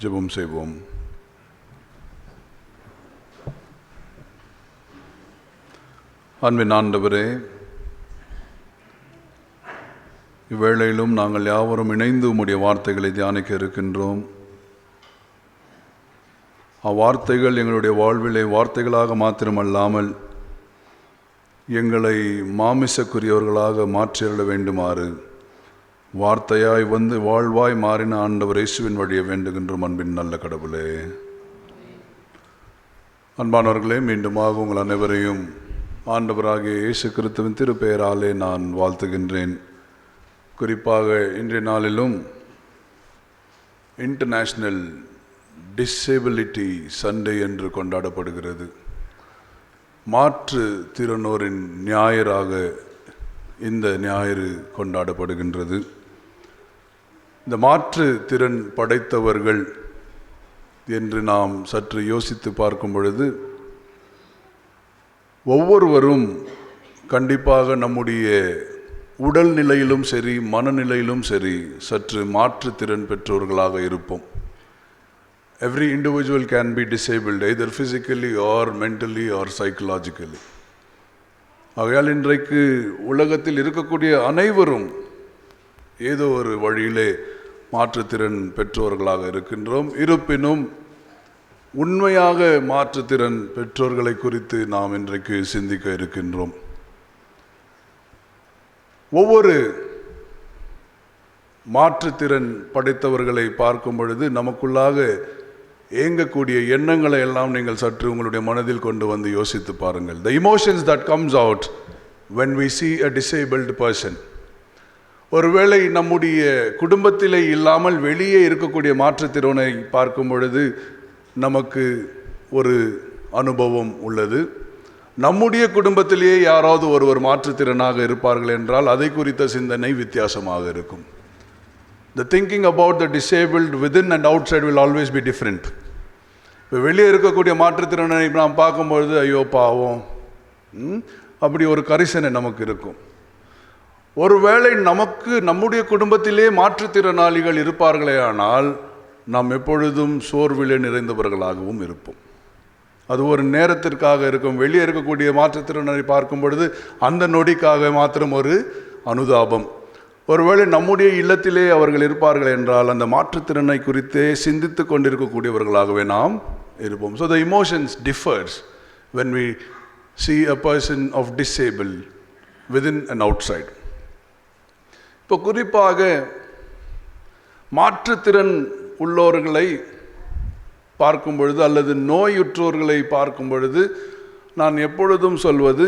ஜெபம் செய்வோம். அன்பின் ஆண்டவரே, இவ்வேளையிலும் நாங்கள் யாவரும் இணைந்து உம்முடைய வார்த்தைகளை தியானிக்க இருக்கின்றோம். அவ்வார்த்தைகள் எங்களுடைய வாழ்விலே வார்த்தைகளாக மாத்திரமல்லாமல் எங்களை மாமிசக்குரியவர்களாக மாற்றியருள வேண்டுமாறு வார்த்தையாய் வந்து வாழ்வாய் மாறின ஆண்டவர் இயேசுவின் வழியை வேண்டுகின்றோம். அன்பின் நல்ல கடவுளே, அன்பானவர்களே, மீண்டுமாக உங்கள் அனைவரையும் ஆண்டவராகிய இயேசு கிறிஸ்துவின் திருப்பெயராலே நான் வாழ்த்துகின்றேன். குறிப்பாக இன்றைய நாளிலும் இன்டர்நேஷ்னல் டிசேபிலிட்டி சண்டே என்று கொண்டாடப்படுகிறது. மாற்று திறனோரின் ஞாயிறாக இந்த ஞாயிறு கொண்டாடப்படுகின்றது. இந்த மாற்று திறன் படைத்தவர்கள் என்று நாம் சற்று யோசித்து பார்க்கும் பொழுது, ஒவ்வொருவரும் கண்டிப்பாக நம்முடைய உடல் நிலையிலும் சரி மனநிலையிலும் சரி சற்று மாற்றுத்திறன் பெற்றோர்களாக இருப்போம். Every individual can be disabled either physically or mentally or psychologically. ஆகையால் இன்றைக்கு உலகத்தில் இருக்கக்கூடிய அனைவரும் ஏதோ ஒரு வழியிலே மாற்றுத்திறன் பெற்றோர்களாக இருக்கின்றோம். இருப்பினும் உண்மையாக மாற்றுத்திறன் பெற்றோர்களை குறித்து நாம் இன்றைக்கு சிந்திக்க இருக்கின்றோம். ஒவ்வொரு மாற்றுத்திறன் படைத்தவர்களை பார்க்கும் பொழுது நமக்குள்ளாக ஏங்கக்கூடிய எண்ணங்களை எல்லாம் நீங்கள் சற்று உங்களுடைய மனதில் கொண்டு வந்து யோசித்து பாருங்கள். The emotions that comes out when we see a disabled person. ஒருவேளை நம்முடைய குடும்பத்திலே இல்லாமல் வெளியே இருக்கக்கூடிய மாற்றுத்திறனை பார்க்கும் பொழுது நமக்கு ஒரு அனுபவம் உள்ளது. நம்முடைய குடும்பத்திலேயே யாராவது ஒருவர் மாற்றுத்திறனாக இருப்பார்கள் என்றால் அதை குறித்த சிந்தனை வித்தியாசமாக இருக்கும். The thinking about the disabled within and outside will always be different. இப்போ வெளியே இருக்கக்கூடிய மாற்றுத்திறனை நாம் பார்க்கும்பொழுது ஐயோ பாவம் அப்படி ஒரு கரிசனை நமக்கு இருக்கும். ஒருவேளை நமக்கு நம்முடைய குடும்பத்திலே மாற்றுத்திறனாளிகள் இருப்பார்களே ஆனால் நாம் எப்பொழுதும் சோர்விலே நிறைந்தவர்களாகவும் இருப்போம். அது ஒரு நேரத்திற்காக இருக்கும். வெளியே இருக்கக்கூடிய மாற்றுத்திறனை பார்க்கும் பொழுது அந்த நொடிக்காக மாத்திரம் ஒரு அனுதாபம். ஒருவேளை நம்முடைய இல்லத்திலே அவர்கள் இருப்பார்கள் என்றால் அந்த மாற்றுத்திறனை குறித்தே சிந்தித்து கொண்டிருக்கக்கூடியவர்களாகவே நாம் இருப்போம். So the emotions differs when we see a person of disabled within and outside. இப்போ குறிப்பாக மாற்றுத்திறன் உள்ளவர்களை பார்க்கும் பொழுது அல்லது நோயுற்றோர்களை பார்க்கும் பொழுது நான் எப்பொழுதும் சொல்வது,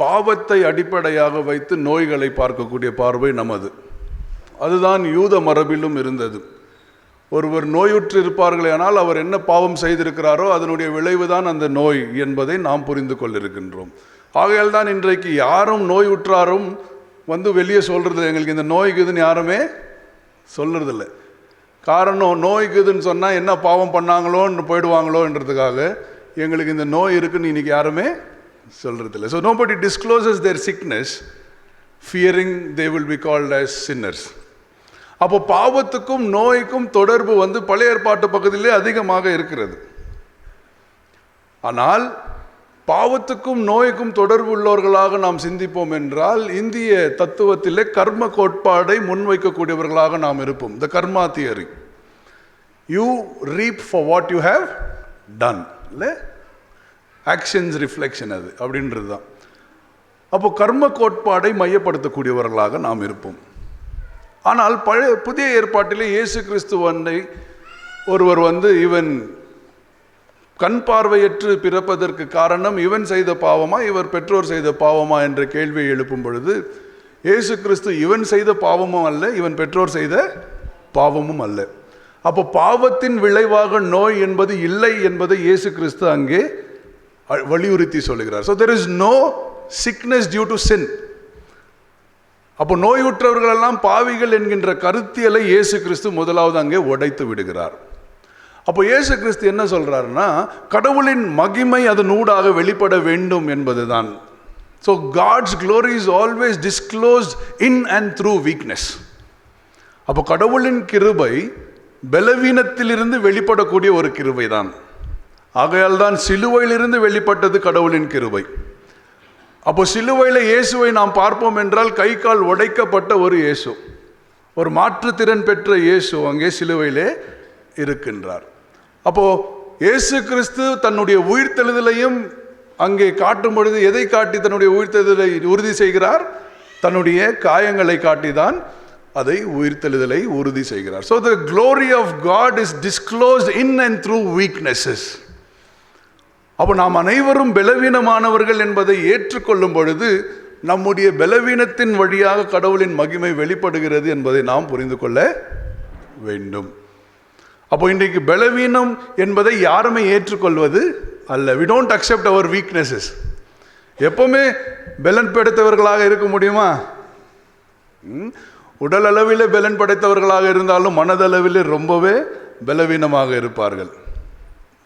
பாவத்தை அடிப்படையாக வைத்து நோய்களை பார்க்கக்கூடிய பார்வை நமது. அதுதான் யூத மரபிலும் இருந்தது. ஒருவர் நோயுற்று இருப்பார்களே ஆனால் அவர் என்ன பாவம் செய்திருக்கிறாரோ அதனுடைய விளைவுதான் அந்த நோய் என்பதை நாம் புரிந்து கொண்டிருக்கின்றோம். ஆகையால் தான் இன்றைக்கு யாரும் நோயுற்றாரும் வந்து வெளியே சொல்றது எங்களுக்கு இந்த நோய்க்குதுன்னு யாருமே சொல்றதில்லை. காரணம், நோய்க்குதுன்னு சொன்னால் என்ன பாவம் பண்ணாங்களோன்னு போயிடுவாங்களோன்றதுக்காக எங்களுக்கு இந்த நோய் இருக்குன்னு இன்னைக்கு யாருமே சொல்றதில்லை. So nobody discloses their sickness fearing they will be called as sinners. அப்போ பாவத்துக்கும் நோய்க்கும் தொடர்பு வந்து பழைய ஏற்பாட்டு பக்கத்திலே அதிகமாக இருக்கிறது. ஆனால் பாவத்துக்கும் நோய்க்கும் தொடர்பு உள்ளவர்களாக நாம் சிந்திப்போம் என்றால் இந்திய தத்துவத்திலே கர்ம கோட்பாடை முன்வைக்கக்கூடியவர்களாக நாம் இருப்போம். The karma theory, you reap for what you have done, இல்லை ஆக்ஷன்ஸ் ரிஃப்ளெக்ஷன் அது அப்படின்றது தான். அப்போ கர்ம கோட்பாடை மையப்படுத்தக்கூடியவர்களாக நாம் இருப்போம். ஆனால் புதிய ஏற்பாட்டிலே இயேசு கிறிஸ்துவனை ஒருவர் வந்து இவன் கண் பார்வையற்று பிறப்பதற்கு காரணம் இவன் செய்த பாவமா இவர் பெற்றோர் செய்த பாவமா என்ற கேள்வியை எழுப்பும் பொழுது இயேசு கிறிஸ்து இவன் செய்த பாவமும் அல்ல, இவன் பெற்றோர் செய்த பாவமும் அல்ல. அப்போ பாவத்தின் விளைவாக நோய் என்பது இல்லை என்பதை இயேசு கிறிஸ்து அங்கே வலியுறுத்தி சொல்லுகிறார். So there is no sickness due to sin. அப்போ நோயுற்றவர்கள் எல்லாம் பாவிகள் என்கின்ற கருத்தியலை இயேசு கிறிஸ்து முதலாவது அங்கே உடைத்து விடுகிறார். அப்போ இயேசு கிறிஸ்து என்ன சொல்றாருன்னா, கடவுளின் மகிமை அதனூடாக வெளிப்பட வேண்டும் என்பதுதான். So God's glory is always disclosed in and through weakness. அப்போ கடவுளின் கிருபை பலவீனத்திலிருந்து வெளிப்படக்கூடிய ஒரு கிருபை தான். ஆகையால் தான் சிலுவையிலிருந்து வெளிப்பட்டது கடவுளின் கிருபை. அப்போ சிலுவையில் இயேசுவை நாம் பார்ப்போம் என்றால் கை கால் உடைக்கப்பட்ட ஒரு இயேசு, ஒரு மாற்றுத்திறன் பெற்ற இயேசு அங்கே சிலுவையிலே இருக்கின்றார். அப்போ இயேசு கிறிஸ்து தன்னுடைய உயிர்த்தெழுதலையும் அங்கே காட்டும் பொழுது எதை காட்டி தன்னுடைய உயிர்த்தெழுதலை உறுதி செய்கிறார்? தன்னுடைய காயங்களை காட்டிதான் அதை உயிர்த்தெழுதலை உறுதி செய்கிறார். So the glory of God is disclosed in and through weaknesses. அப்போ நாம் அனைவரும் பலவீனமானவர்கள் என்பதை ஏற்றுக்கொள்ளும் பொழுது நம்முடைய பலவீனத்தின் வழியாக கடவுளின் மகிமை வெளிப்படுகிறது என்பதை நாம் புரிந்து கொள்ள வேண்டும். அப்போ இன்றைக்கு பலவீனம் என்பதை யாருமே ஏற்றுக்கொள்வது அல்ல. we don't accept our weaknesses. எப்பவுமே பலன் படைத்தவர்களாக இருக்க முடியுமா? உடல் அளவில் பலன் படைத்தவர்களாக இருந்தாலும் மனதளவில் ரொம்பவே பலவீனமாக இருப்பார்கள்.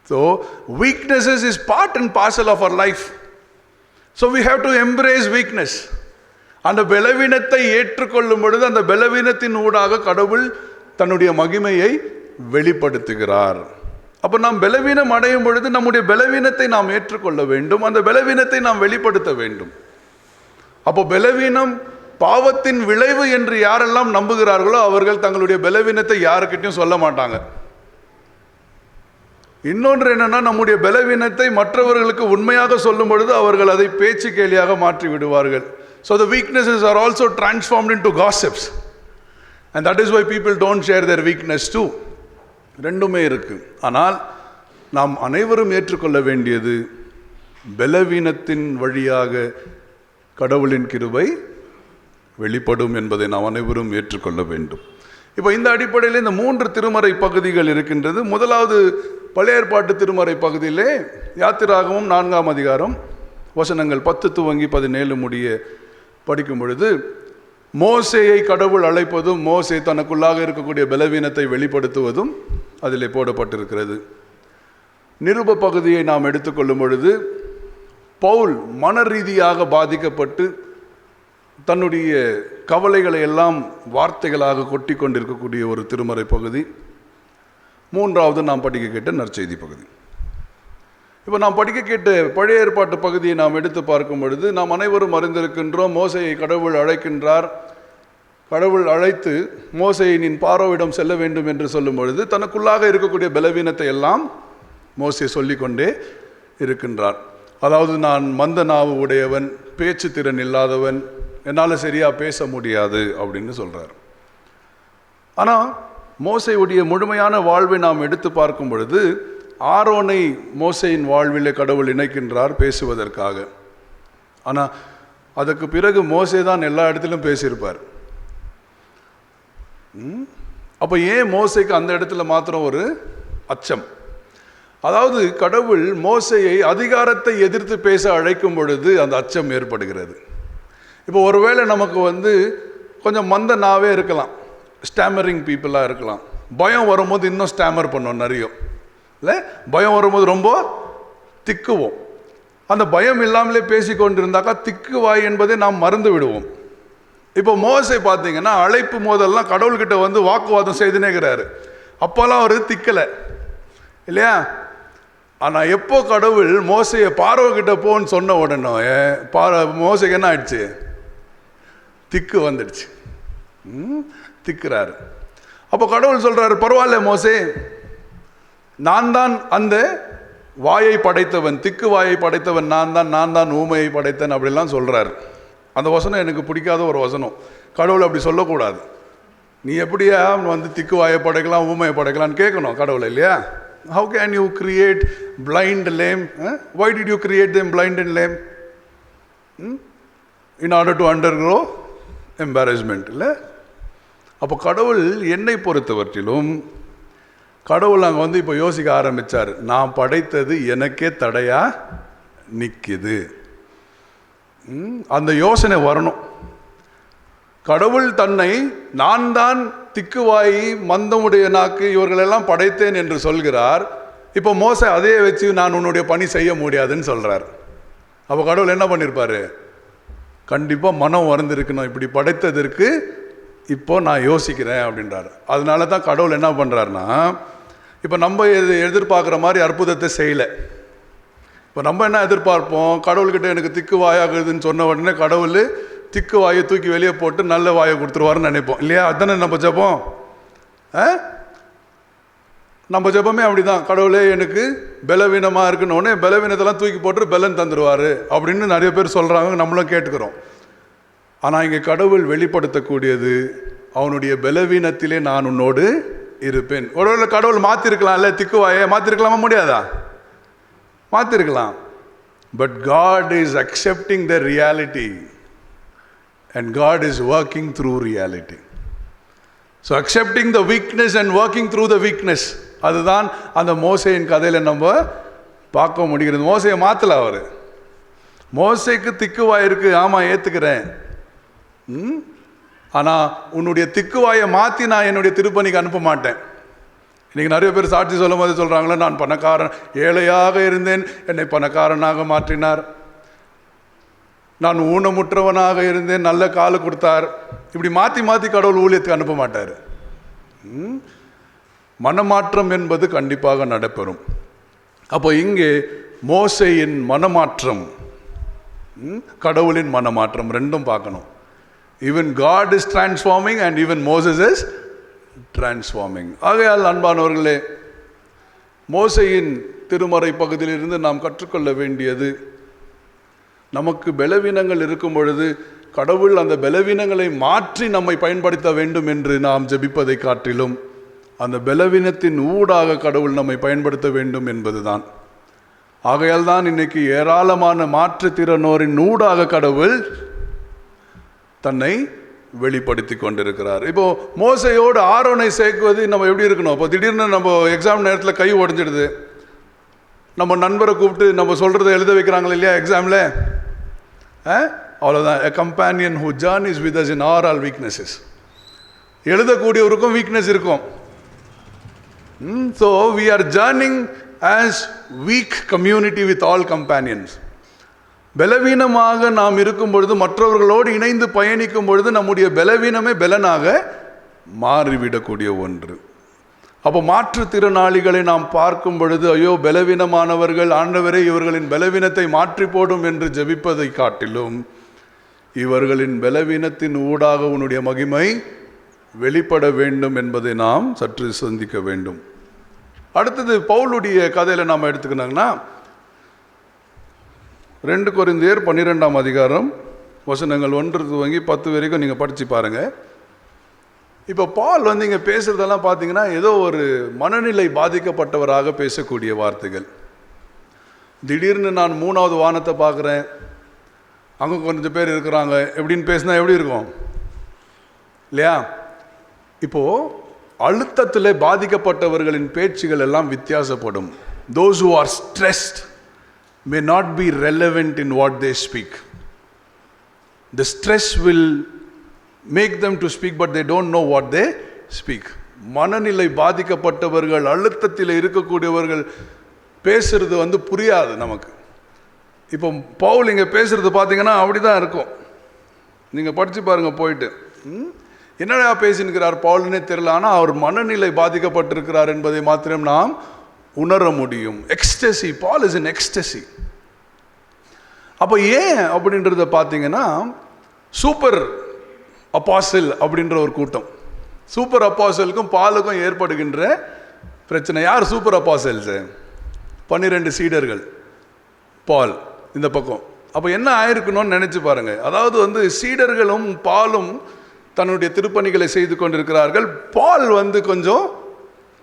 So weaknesses is part and parcel of our life. So we have to embrace weakness. அந்த பலவீனத்தை ஏற்றுக்கொள்ளும் பொழுது அந்த பலவீனத்தின் ஊடாக கடவுள் தன்னுடைய மகிமையை வெளிப்படுத்துகிறார். அப்போ நாம் பலவீனம் அடையும் பொழுது நம்முடைய பலவீனத்தை நாம் ஏற்றுக்கொள்ள வேண்டும், அந்த பலவீனத்தை நாம் வெளிப்படுத்த வேண்டும். அப்போ பலவீனம் பாவத்தின் விளைவு என்று யாரெல்லாம் நம்புகிறார்களோ அவர்கள் தங்களுடைய பலவீனத்தை யாருக்கிட்டையும் சொல்ல மாட்டாங்க. இன்னொன்று என்னன்னா, நம்முடைய பலவீனத்தை மற்றவர்களுக்கு உண்மையாக சொல்லும் பொழுது அவர்கள் அதை பேச்சு கேலியாக மாற்றி விடுவார்கள். So the weaknesses are also transformed into gossips, and that is why people don't share their weakness too. ரெண்டுமே இருக்கு. ஆனால் நாம் அனைவரும் ஏற்றுக்கொள்ள வேண்டியது பலவீனத்தின் வழியாக கடவுளின் கிருபை வெளிப்படும் என்பதை நாம் அனைவரும் ஏற்றுக்கொள்ள வேண்டும். இப்போ இந்த அடிப்படையில் இந்த 3 திருமறை பகுதிகள் இருக்கின்றது. முதலாவது பழைய ஏற்பாட்டு திருமறை பகுதியிலே யாத்திராகமம் 4ஆம் அதிகாரம் வசனங்கள் 10 துவங்கி 17 முடிய படிக்கும் பொழுது மோசேயை கடவுள் அழைப்பதும் மோசே தனக்குள்ளாக இருக்கக்கூடிய பலவீனத்தை வெளிப்படுத்துவதும் அதிலே போடப்பட்டிருக்கிறது. நிருப பகுதியை நாம் எடுத்துக்கொள்ளும் பொழுது பவுல் மன ரீதியாக பாதிக்கப்பட்டு தன்னுடைய கவலைகளை எல்லாம் வார்த்தைகளாக கொட்டி கொண்டிருக்கக்கூடிய ஒரு திருமறை பகுதி. 3வது நாம் படிக்க கேட்ட நற்செய்தி பகுதி. இப்போ நாம் படிக்க கேட்ட பழைய ஏற்பாட்டு பகுதியை நாம் எடுத்து பார்க்கும் பொழுது நாம் அனைவரும் அறிந்திருக்கின்றோம். மோசேயை கடவுள் அழைக்கின்றார். கடவுள் அழைத்து மோசேயை நீ பார்வோவிடம் செல்ல வேண்டும் என்று சொல்லும் பொழுது தனக்குள்ளாக இருக்கக்கூடிய பலவீனத்தை எல்லாம் மோசே சொல்லிக்கொண்டே இருக்கின்றார். அதாவது நான் மந்த நாவு உடையவன், பேச்சு திறன் இல்லாதவன், என்னால் சரியாக பேச முடியாது அப்படின்னு சொல்கிறார். ஆனால் மோசேயுடைய முழுமையான வாழ்வை நாம் எடுத்து பார்க்கும் பொழுது ஆரோனை மோசேயின் வாழ்விலே கடவுள் இணைக்கின்றார் பேசுவதற்காக. ஆனால் அதுக்கு பிறகு மோசே தான் எல்லா இடத்திலும் பேசியிருப்பார். அப்போ ஏன் மோசேக்கு அந்த இடத்துல மாத்திரம் ஒரு அச்சம்? அதாவது கடவுள் மோசேயை அதிகாரத்தை எதிர்த்து பேச அழைக்கும் பொழுது அந்த அச்சம் ஏற்படுகிறது. இப்போ ஒருவேளை நமக்கு கொஞ்சம் மந்த நாவே இருக்கலாம், ஸ்டாமரிங் பீப்புளாக இருக்கலாம். பயம் வரும்போது இன்னும் ஸ்டாமர் பண்ணுவோம் நிறைய, இல்லை? பயம் வரும்போது ரொம்ப திக்குவோம். அந்த பயம் இல்லாமலே பேசி கொண்டிருந்தாக்கா திக்கு வாய் என்பதை நாம் மறந்து விடுவோம். இப்போ மோசே பார்த்தீங்கன்னா அழைப்பு மோதல்லாம் கடவுள்கிட்ட வாக்குவாதம் செய்துனேங்கிறாரு. அப்போல்லாம் அவர் திக்கலை, இல்லையா? ஆனால் எப்போ கடவுள் மோசையை பார்வைக்கிட்ட போன்னு சொன்ன உடனே மோசைக்கு என்ன ஆயிடுச்சு? திக்கு வந்துடுச்சு, திக்குறாரு. அப்போ கடவுள் சொல்றாரு, பரவாயில்ல மோசே, நான் தான் அந்த வாயை படைத்தவன், திக்கு வாயை படைத்தவன் நான் தான் ஊமையை படைத்தேன் அப்படிலாம் சொல்றாரு. அந்த வசனம் எனக்கு பிடிக்காத ஒரு வசனம். கடவுள் அப்படி சொல்லக்கூடாது. நீ எப்படியா திக்கு வாயை படைக்கலாம், ஊமையை படைக்கலான்னு கேட்கணும் கடவுளை, இல்லையா? How can you create blind, lame? Why did you create them blind and lame? In order to undergo embarrassment, இல்லை? அப்போ கடவுள் என்னை பொறுத்தவற்றிலும் கடவுள் அங்கே இப்போ யோசிக்க ஆரம்பித்தார். நான் படைத்தது எனக்கே தடையா நிற்கிது. அந்த யோசனை வரணும். கடவுள் தன்னை நான் தான் திக்குவாயி மந்தமுடைய நாக்கு இவர்களெல்லாம் படைத்தேன் என்று சொல்கிறார். இப்போ மோசே அதே வச்சு நான் உன்னுடைய பணி செய்ய முடியாதுன்னு சொல்கிறார். அப்போ கடவுள் என்ன பண்ணியிருப்பார்? கண்டிப்பாக மனம் வந்திருக்கணும், இப்படி படைத்ததற்கு இப்போ நான் யோசிக்கிறேன் அப்படின்றார். அதனால தான் கடவுள் என்ன பண்ணுறாருன்னா, இப்போ நம்ம எதிர்பார்க்குற மாதிரி அற்புதத்தை செய்யலை. இப்போ நம்ம என்ன எதிர்பார்ப்போம், கடவுள்கிட்ட எனக்கு திக்கு வாயாகுதுன்னு சொன்ன உடனே கடவுள் திக்கு வாயை தூக்கி வெளியே போட்டு நல்ல வாயை கொடுத்துருவாருன்னு நினைப்போம் இல்லையா? அதுதானே நம்ம ஜெபம். நம்ம ஜெபமே அப்படிதான். கடவுளே எனக்கு பலவீனமாக இருக்குன்னு பலவீனத்தெல்லாம் தூக்கி போட்டு பலன் தந்துடுவார் அப்படின்னு நிறைய பேர் சொல்கிறாங்க, நம்மளும் கேட்டுக்கிறோம். ஆனால் இங்கே கடவுள் வெளிப்படுத்தக்கூடியது, அவனுடைய பலவீனத்திலே நான் உன்னோடு இருப்பேன். ஒருவேளை கடவுள் மாற்றிருக்கலாம்ல, திக்குவாயை மாற்றிருக்கலாமா? முடியாதா? மாற்றிருக்கலாம். But God is accepting the reality and God is working through reality. So accepting the weakness and working through the weakness, அதுதான் அந்த மோசேயின் கதையில் நம்ம பார்க்க முடிகிறது. மோசையை மாற்றல அவர். மோசைக்கு திக்குவாய் இருக்கு, ஆமாம் ஏற்றுக்கிறேன். ஆனால் உன்னுடைய திக்குவாயை மாற்றி நான் என்னுடைய திருப்பணிக்கு அனுப்ப மாட்டேன். இன்றைக்கி நிறைய பேர் சாட்சி சொல்லும் போது சொல்கிறாங்களே, நான் பணக்காரன், ஏழையாக இருந்தேன், என்னை பணக்காரனாக மாற்றினார். நான் ஊனமுற்றவனாக இருந்தேன், நல்ல கால் கொடுத்தார். இப்படி மாற்றி மாற்றி கடவுள் ஊழியத்துக்கு அனுப்ப மாட்டார். மனமாற்றம் என்பது கண்டிப்பாக நடைபெறும். அப்போ இங்கே மோசேயின் மனமாற்றம், கடவுளின் மனமாற்றம் ரெண்டும் பார்க்கணும். Even God is transforming and even Moses is transforming. ஆகையால் அன்பானவர்களே, மோசேயின் திருமறை பகுதியிலிருந்து நாம் கற்றுக்கொள்ள வேண்டியது, நமக்கு பலவீனங்கள் இருக்கும் பொழுது கடவுள் அந்த பலவீனங்களை மாற்றி நம்மை பயன்படுத்த வேண்டும் என்று நாம் ஜெபிப்பதை காட்டிலும் அந்த பலவீனத்தின் ஊடாக கடவுள் நம்மை பயன்படுத்த வேண்டும் என்பதுதான். ஆகையால் தான் இன்னைக்கு ஏராளமான மாற்றுத்திறனோரின் ஊடாக கடவுள் தன்னை வெளிப்படுத்தி கொண்டிருக்கிறார். இப்போ மோசையோடு ஆரோனை சேர்க்குவது நம்ம எப்படி இருக்கணும்? இப்போ திடீர்னு நம்ம எக்ஸாம் நேரத்தில் கை உடஞ்சிடுது, நம்ம நண்பரை கூப்பிட்டு நம்ம சொல்கிறத எழுத வைக்கிறாங்களே இல்லையா எக்ஸாமில், அவ்வளோதான். a companion who journeys with us in all weaknesses. எழுதக்கூடியவருக்கும் வீக்னஸ் இருக்கும். So we are journeying as weak community with all companions. பலவீனமாக நாம் இருக்கும் பொழுது, மற்றவர்களோடு இணைந்து பயணிக்கும் பொழுது நம்முடைய பலவீனமே பலனாக மாறிவிடக்கூடிய ஒன்று. அப்போ மாற்றுத்திறனாளிகளை நாம் பார்க்கும் பொழுது, ஐயோ பலவீனமானவர்கள், ஆண்டவரே இவர்களின் பலவீனத்தை மாற்றி போடும் என்று ஜெபிப்பதை காட்டிலும், இவர்களின் பலவீனத்தின் ஊடாக உன்னுடைய மகிமை வெளிப்பட வேண்டும் என்பதை நாம் சற்று சிந்திக்க வேண்டும். அடுத்தது பவுலுடைய கதையில் நாம் எடுத்துக்கினாங்கன்னா, 2 கொரிந்தியர் 12ஆம் அதிகாரம் வசனங்கள் 1 துவங்கி 10 வரைக்கும் நீங்கள் படித்து பாருங்கள். இப்போ பால் இங்கே பேசுகிறதெல்லாம் பார்த்தீங்கன்னா ஏதோ ஒரு மனநிலை பாதிக்கப்பட்டவராக பேசக்கூடிய வார்த்தைகள். திடீர்னு நான் 3வது வானத்தை பார்க்குறேன், அங்கே கொஞ்சம் பேர் இருக்கிறாங்க, எப்படின்னு பேசினா எப்படி இருக்கும் இல்லையா? இப்போது அழுத்தத்தில் பாதிக்கப்பட்டவர்களின் பேச்சுகள் எல்லாம் வித்தியாசப்படும். Those who are stressed may not be relevant in what they speak. The stress will make them to speak, but they don't know what they speak. மனநிலை பாதிக்கப்பட்டவர்கள், அழுத்தத்தில் இருக்கக்கூடியவர்கள் பேசுறது புரியாது நமக்கு. இப்போ பவுல் இங்கே பேசுறது பார்த்தீங்கன்னா அப்படி தான் இருக்கும். நீங்கள் படித்து பாருங்கள் போயிட்டு, என்னடா பேசினுக்கிறார் பவுல்னே தெரியல. ஆனால் அவர் மனநிலை பாதிக்கப்பட்டிருக்கிறார் என்பதை மாத்திரம் நாம் உணர முடியும். Ecstasy, Paul is in ecstasy. அப்போ ஏன் அப்படின்றத பார்த்தீங்கன்னா, சூப்பர் அப்பாசல் அப்படின்ற ஒரு கூட்டம், சூப்பர் அப்பாசலுக்கும் பாலுக்கும் ஏற்படுகின்ற பிரச்சனை. யார் சூப்பர் அப்பாசல்ஸு? 12 சீடர்கள், பால் இந்த பக்கம். அப்போ என்ன ஆயிருக்கணும்னு நினச்சி பாருங்கள். அதாவது சீடர்களும் பாலும் தன்னுடைய திருப்பணிகளை செய்து கொண்டிருக்கிறார்கள். பால் கொஞ்சம்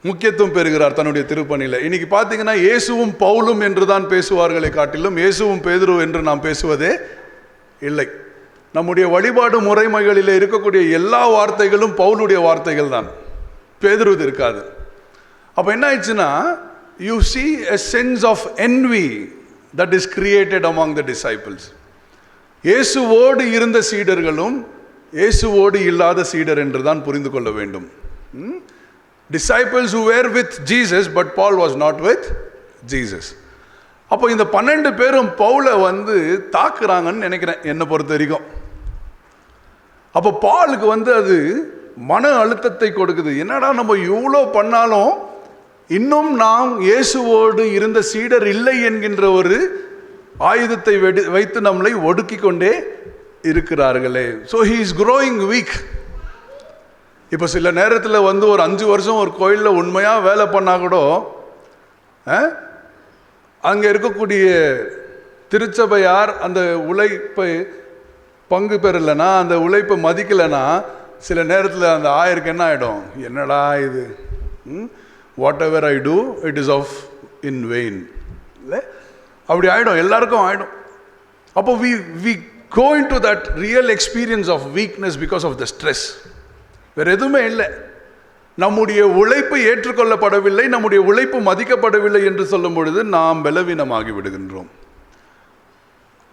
முக்கியத்துவம் பெறுகிறார் தன்னுடைய திருப்பணியில். இன்னைக்கு பார்த்தீங்கன்னா இயேசுவும் பவுலும் என்று தான் பேசுவார்களை காட்டிலும் இயேசுவும் பேதுரு என்று நாம் பேசுவதே இல்லை. நம்முடைய வழிபாடு முறைமைகளில் இருக்கக்கூடிய எல்லா வார்த்தைகளும் பவுலுடைய வார்த்தைகள் தான், பேதுருவது இருக்காது. அப்போ என்ன ஆயிடுச்சுன்னா, you see a sense of envy that is created among the disciples. இயேசுவோடு இருந்த சீடர்களும் இயேசுவோடு இல்லாத சீடர் என்று தான் புரிந்து கொள்ள வேண்டும். Disciples who were with Jesus, but Paul was not with Jesus. அப்போ இந்த 12 பேரும் பவுலை தாக்குறாங்கன்னு நினைக்கிறேன் என்னை பொறுத்த வரைக்கும். அப்போ பாலுக்கு வந்து அது மன அழுத்தத்தை கொடுக்குது. என்னடா நம்ம இவ்வளோ பண்ணாலும் இன்னும் நாம் இயேசுவோடு இருந்த சீடர் இல்லை என்கின்ற ஒரு ஆயுதத்தை வைத்து நம்மளை ஒடுக்கி கொண்டே இருக்கிறார்களே. So he is growing week. இப்போ சில நேரத்தில் வந்து ஒரு 5 வருஷம் ஒரு கோயிலில் உண்மையாக வேலை பண்ணால் கூட அங்கே இருக்கக்கூடிய திருச்சபையார் அந்த உழைப்பை பங்கு பெறலைன்னா, அந்த உழைப்பை மதிக்கலைன்னா, சில நேரத்தில் அந்த ஆயருக்கு என்ன ஆகிடும், என்னடா இது, whatever I do it is of in vain, இல்லை அப்படி ஆகிடும், எல்லாருக்கும் ஆகிடும். அப்போ we go into that real experience of weakness because of the stress. வேறு எதுவுமே இல்லை. நம்முடைய உழைப்பு ஏற்றுக்கொள்ளப்படவில்லை, நம்முடைய உழைப்பு மதிக்கப்படவில்லை என்று சொல்லும் பொழுது நாம் பலவீனமாகி விடுகின்றோம்.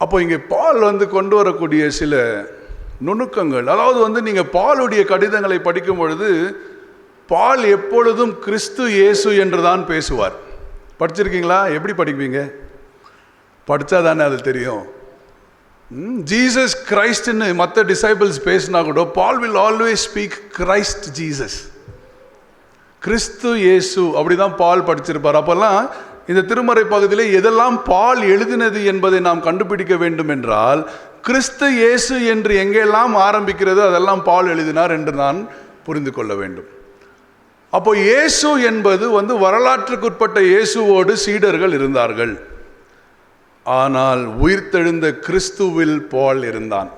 அப்போ இங்கே பால் வந்து கொண்டு வரக்கூடிய சில நுணுக்கங்கள், அதாவது வந்து நீங்கள் பாலுடைய கடிதங்களை படிக்கும் பொழுது பால் எப்பொழுதும் கிறிஸ்து இயேசு என்று தான் பேசுவார். படிச்சிருக்கீங்களா? எப்படி படிப்பீங்க? படித்தா தானே அது தெரியும். ஜீசஸ் கிரைஸ்ட்னு மற்ற டிசைபிள்ஸ் பேசினா கூட Paul will always speak Christ Jesus, கிறிஸ்து இயேசு, அப்படிதான் பால் படிச்சிருப்பார். அப்பெல்லாம் இந்த திருமறை பகுதியில் எதெல்லாம் பால் எழுதினது என்பதை நாம் கண்டுபிடிக்க வேண்டும் என்றால், கிறிஸ்து இயேசு என்று எங்கெல்லாம் ஆரம்பிக்கிறது அதெல்லாம் பால் எழுதினார் என்று நான் புரிந்து கொள்ள வேண்டும். அப்போ இயேசு என்பது வந்து வரலாற்றுக்குட்பட்ட இயேசுவோடு சீடர்கள் இருந்தார்கள். ஆனால் உயிர்த்தெழுந்த கிறிஸ்துவில் பால் இருந்தான்.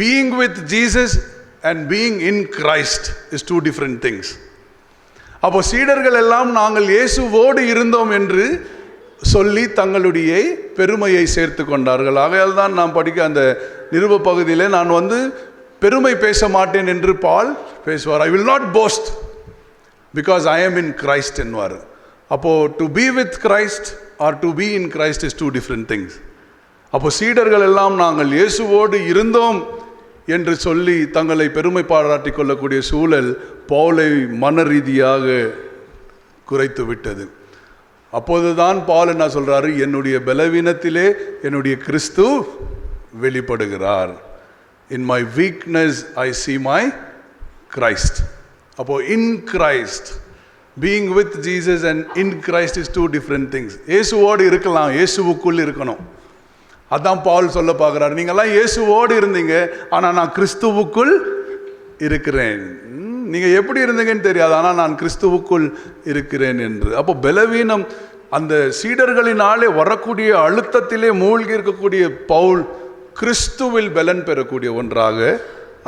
Being with Jesus and being in Christ is two different things. அப்போ சீடர்கள் எல்லாம் நாங்கள் இயேசுவோடு இருந்தோம் என்று சொல்லி தங்களுடைய பெருமையை சேர்த்து கொண்டார்கள். ஆகையால் தான் நாம் படிக்க அந்த நிருப பகுதியிலே நான் வந்து பெருமை பேச மாட்டேன் என்று பால் பேசுவார். I will not boast because I am in Christ என்பார். அப்போ to be with Christ or to be in Christ is two different things. அப்போ சீடர்கள் எல்லாம் நாங்கள் இயேசுவோடு இருந்தோம் என்று சொல்லி தங்களை பெருமை பாராட்டிக் கொள்ளக்கூடிய சூழல் பவுலை மன ரீதியாக குறைத்து விட்டது. அப்போதுதான் பவுல் என்ன சொல்றாரு, என்னுடைய பலவீனத்திலே என்னுடைய கிறிஸ்து வெளிப்படுகிறார். In my weakness I see my Christ. அப்போ in Christ, being with Jesus and in Christ is two different things. இயேசுவோடு இருக்கலாம், இயேசுவுக்குள் இருக்கணும். அதான் பவுல் சொல்ல பார்க்குறாரு, நீங்கள்லாம் இயேசுவோடு இருந்தீங்க, ஆனால் நான் கிறிஸ்துவுக்குள் இருக்கிறேன். நீங்கள் எப்படி இருந்தீங்கன்னு தெரியாது, ஆனால் நான் கிறிஸ்துவுக்குள் இருக்கிறேன் என்று. அப்போ பலவீனம், அந்த சீடர்களினாலே வரக்கூடிய அழுத்தத்திலே மூழ்கி இருக்கக்கூடிய பவுல் கிறிஸ்துவில் பலன் பெறக்கூடிய ஒன்றாக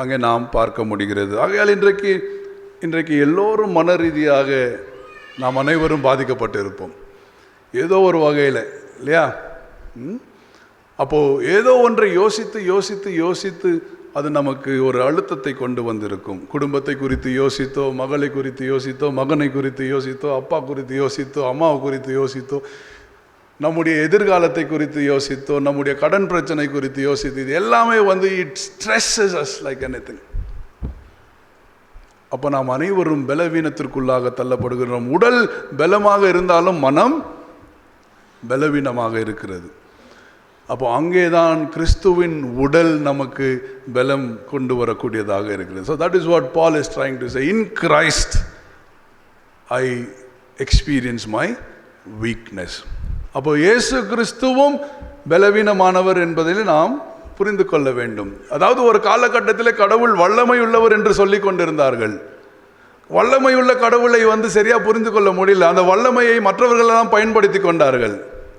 அங்கே நாம் பார்க்க முடிகிறது. ஆகையால் இன்றைக்கு எல்லோரும் மன ரீதியாக நாம் அனைவரும் பாதிக்கப்பட்டு இருப்போம் ஏதோ ஒரு வகையில், இல்லையா? அப்போது ஏதோ ஒன்றை யோசித்து அது நமக்கு ஒரு அழுத்தத்தை கொண்டு வந்திருக்கும். குடும்பத்தை குறித்து யோசித்தோ, மகளை குறித்து யோசித்தோ, மகனை குறித்து யோசித்தோ, அப்பா குறித்து யோசித்தோ, அம்மாவை குறித்து யோசித்தோ, நம்முடைய எதிர்காலத்தை குறித்து யோசித்தோ, நம்முடைய கடன் பிரச்சனை குறித்து யோசித்து, இது எல்லாமே வந்து it stresses as like anything. அப்போ நாம் அனைவரும் பலவீனத்திற்குள்ளாக தள்ளப்படுகிறோம். உடல் பலமாக இருந்தாலும் மனம் பலவீனமாக இருக்கிறது. அப்போ அங்கேதான் கிறிஸ்துவின் உடல் நமக்கு பலம் கொண்டு வரக்கூடியதாக இருக்கிறது. So that is what Paul is trying to say. In Christ I experience my weakness. அப்போ இயேசு கிறிஸ்துவும் பலவீனமானவர் என்பதில் நாம் புரிந்து கொள்ள வேண்டும். அதாவது ஒரு காலகட்டத்தில் கடவுள் வல்லமை உள்ளவர் என்று சொல்லி கொண்டிருந்தார்கள். வல்லமையுள்ள கடவுளை வந்து சரியா புரிந்து கொள்ள முடியல. அந்த வல்லமையை மற்றவர்களெல்லாம் பயன்படுத்தி கொண்டார்கள்.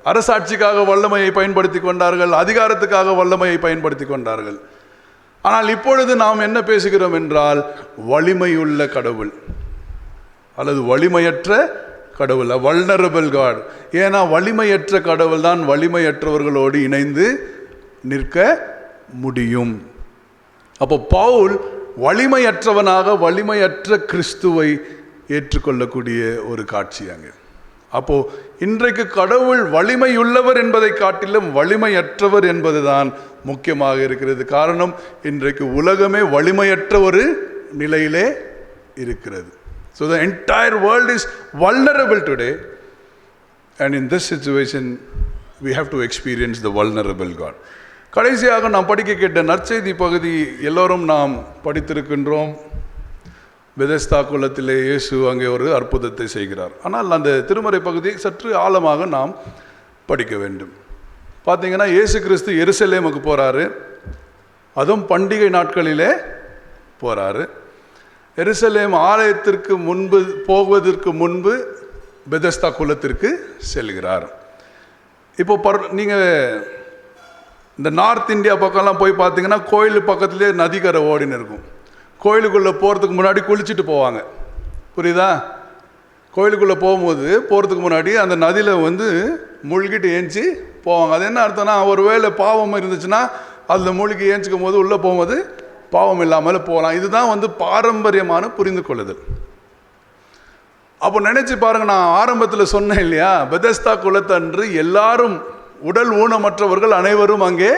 அரசாட்சிக்காக வல்லமையை பயன்படுத்தி கொண்டார்கள், அதிகாரத்துக்காக வல்லமையை பயன்படுத்தி கொண்டார்கள். ஆனால் இப்பொழுது நாம் என்ன பேசுகிறோம் என்றால், வலிமையுள்ள கடவுள் அல்லது வலிமையற்ற கடவுள், வல்னரபிள் காட். ஏன்னா வலிமையற்ற கடவுள் தான் வலிமையற்றவர்களோடு இணைந்து நிற்க முடியும். அப்போ பவுல் வலிமையற்றவனாக வலிமையற்ற கிறிஸ்துவை ஏற்றுக்கொள்ளக்கூடிய ஒரு காட்சி அங்கே. அப்போ இன்றைக்கு கடவுள் வலிமையுள்ளவர் என்பதை காட்டிலும் வலிமையற்றவர் என்பதுதான் முக்கியமாக இருக்கிறது. காரணம், இன்றைக்கு உலகமே வலிமையற்ற ஒரு நிலையிலே இருக்கிறது. So the entire world is vulnerable today, and in this situation we have to experience the vulnerable God. கடைசியாக நாம் படிக்க கேட்ட நற்செய்தி பகுதி எல்லோரும் நாம் படித்திருக்கின்றோம். பெதஸ்தா குளத்திலே இயேசு அங்கே ஒரு அற்புதத்தை செய்கிறார். ஆனால் அந்த திருமறை பகுதியை சற்று ஆழமாக நாம் படிக்க வேண்டும். பார்த்தீங்கன்னா இயேசு கிறிஸ்து எருசலேமுக்கு போகிறாரு, அதுவும் பண்டிகை நாட்களிலே போகிறாரு. எருசலேம் ஆலயத்திற்கு முன்பு போவதற்கு முன்பு பெதஸ்தா குளத்திற்கு செல்கிறார். இப்போ நீங்கள் இந்த நார்த் இந்தியா பக்கம்லாம் போய் பார்த்தீங்கன்னா கோயில் பக்கத்துலேயே நதிக்கரை ஓடின்னு இருக்கும். கோயிலுக்குள்ளே போகிறதுக்கு முன்னாடி குளிச்சுட்டு போவாங்க, புரியுதா? கோயிலுக்குள்ளே போகிறதுக்கு முன்னாடி அந்த நதியில் மூழ்கிட்டு ஏஞ்சி போவாங்க. அது என்ன அர்த்தம்னா, ஒரு வேளை பாவம் இருந்துச்சுன்னா அதில் மூழ்கி ஏஞ்சிக்கும் போது உள்ளே போகும்போது பாவம் இல்லாமல் போகலாம். இதுதான் பாரம்பரியமான புரிந்து கொள்ளுதல். அப்போ நினச்சி பாருங்கள், நான் ஆரம்பத்தில் சொன்னேன் இல்லையா, பெதஸ்தா குளத்தன்று எல்லாரும் உடல் ஊனமற்றவர்கள் அனைவரும் அங்கே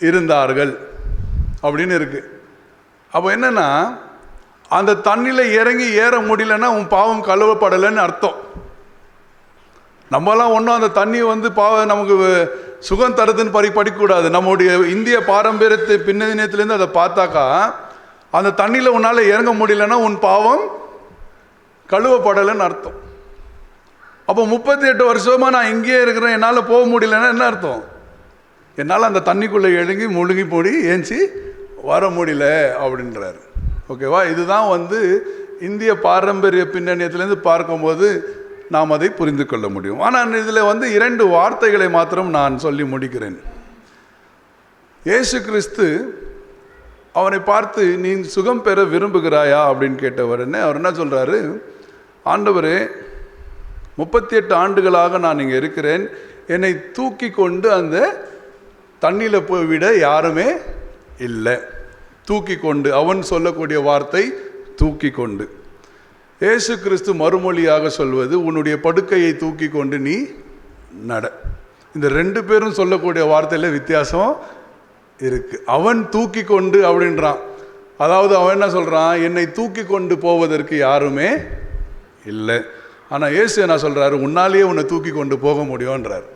இருந்தார்கள் அப்படின்னு இருக்கு. அப்போ என்னன்னா, அந்த தண்ணியில் இறங்கி ஏற முடியலன்னா உன் பாவம் கழுவப்படலைன்னு அர்த்தம். நம்மலாம் ஒன்றும் அந்த தண்ணி நமக்கு சுகம் தருதுன்னு படிக்கக்கூடாது. நம்முடைய இந்திய பாரம்பரியத்தை பின்னணியத்திலேருந்து அதை பார்த்தாக்கா, அந்த தண்ணியில் உன்னால் இறங்க முடியலன்னா உன் பாவம் கழுவப்படலைன்னு அர்த்தம். அப்போ 38 வருஷமாக நான் இங்கேயே இருக்கிறேன், என்னால் போக முடியலன்னா என்ன அர்த்தம்? என்னால் அந்த தண்ணிக்குள்ளே இறங்கி முழுகி போடி ஏஞ்சி வர முடியல அப்படின்றார். ஓகேவா? இதுதான் இந்திய பாரம்பரிய பின்னணியத்திலேருந்து பார்க்கும்போது நாம் அதை புரிந்து கொள்ள முடியும். ஆனால் இதில் 2 வார்த்தைகளை மாத்திரம் நான் சொல்லி முடிக்கிறேன். இயேசு கிறிஸ்து அவனை பார்த்து, நீ சுகம் பெற விரும்புகிறாயா அப்படின்னு கேட்ட உடனே அவர் என்ன சொல்கிறாரு? ஆண்டவரே, 38 ஆண்டுகளாக நான் இங்கே இருக்கிறேன், என்னை தூக்கி கொண்டு அந்த தண்ணியில் போய் விட யாருமே இல்லை. தூக்கி கொண்டு, அவன் சொல்லக்கூடிய வார்த்தை தூக்கி கொண்டு. இயேசு கிறிஸ்து மறுமொழியாக சொல்வது, உன்னுடைய படுக்கையை தூக்கி கொண்டு நீ நட. இந்த 2 பேரும் சொல்லக்கூடிய வார்த்தையில் வித்தியாசம் இருக்கு. அவன் தூக்கி கொண்டு அப்படின்றான், அதாவது அவன் என்ன சொல்றான்? என்னை தூக்கி கொண்டு போவதற்கு யாருமே இல்லை. ஆனால் இயேசு என்ன சொல்றாரு? உன்னாலேயே உன்னை தூக்கி கொண்டு போக முடியும்ன்றார்.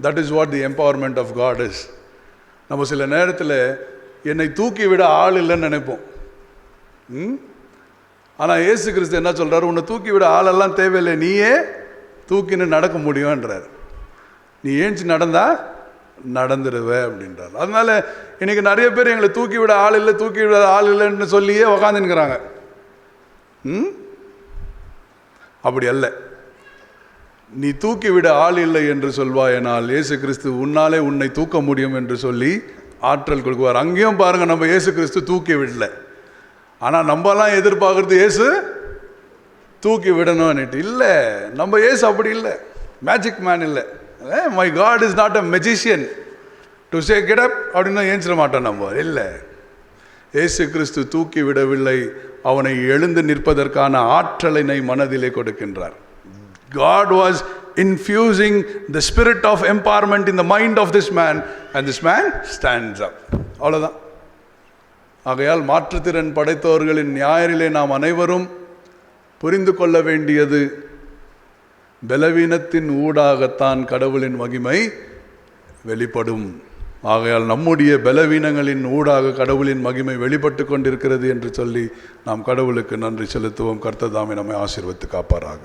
That is what the empowerment of God is. நம்ம சில நேரத்தில் என்னை தூக்கி விட ஆள் இல்லைன்னு நினைப்போம். ஆனால் இயேசு கிறிஸ்து என்ன சொல்றாரு? உன்னை தூக்கி விட ஆளெல்லாம் தேவையில்லை, நீயே தூக்கின்னு நடக்க முடியும்ன்றார். நீ ஏஞ்சி நடந்தா நடந்துடுவ அப்படின்றார். அதனால இன்னைக்கு நிறைய பேர் எங்களை தூக்கி விட ஆள் இல்லை, தூக்கி விட ஆள் இல்லைன்னு சொல்லியே உக்காந்துன்னுக்கிறாங்க. அப்படி அல்ல. நீ தூக்கி விட ஆள் இல்லை என்று சொல்வாயனால் இயேசு கிறிஸ்து உன்னாலே உன்னை தூக்க முடியும் என்று சொல்லி ஆற்றல் கொடுக்குவார். அங்கேயும் பாருங்க, நம்ம இயேசு கிறிஸ்து தூக்கி விடல. ஆனால் நம்மலாம் எதிர்பார்க்கறது இயேசு தூக்கி விடணும்னு இல்லை. நம்ம இயேசு அப்படி இல்லை, மேஜிக் மேன் இல்லை. My God is not a magician to say get up அப்படின்னு ஏஞ்சிட மாட்டோம் நம்ம. இல்லை, இயேசு கிறிஸ்து தூக்கி விடவில்லை, அவனை எழுந்து நிற்பதற்கான ஆற்றலினை மனதிலே கொடுக்கின்றார். God was infusing the spirit of empowerment in the mind of this man and this man stands up. அவ்வளவுதான். ஆகையால் மாற்றுத்திறன் படைத்தவர்களின் ஞாயிறிலே நாம் அனைவரும் புரிந்து கொள்ள வேண்டியது, பலவீனத்தின் ஊடாகத்தான் கடவுளின் மகிமை வெளிப்படும். ஆகையால் நம்முடைய பலவீனங்களின் ஊடாக கடவுளின் மகிமை வெளிப்பட்டு கொண்டிருக்கிறது என்று சொல்லி நாம் கடவுளுக்கு நன்றி செலுத்துவோம். கர்த்தர் தாமே நம்மை ஆசீர்வதித்து காப்பாராக.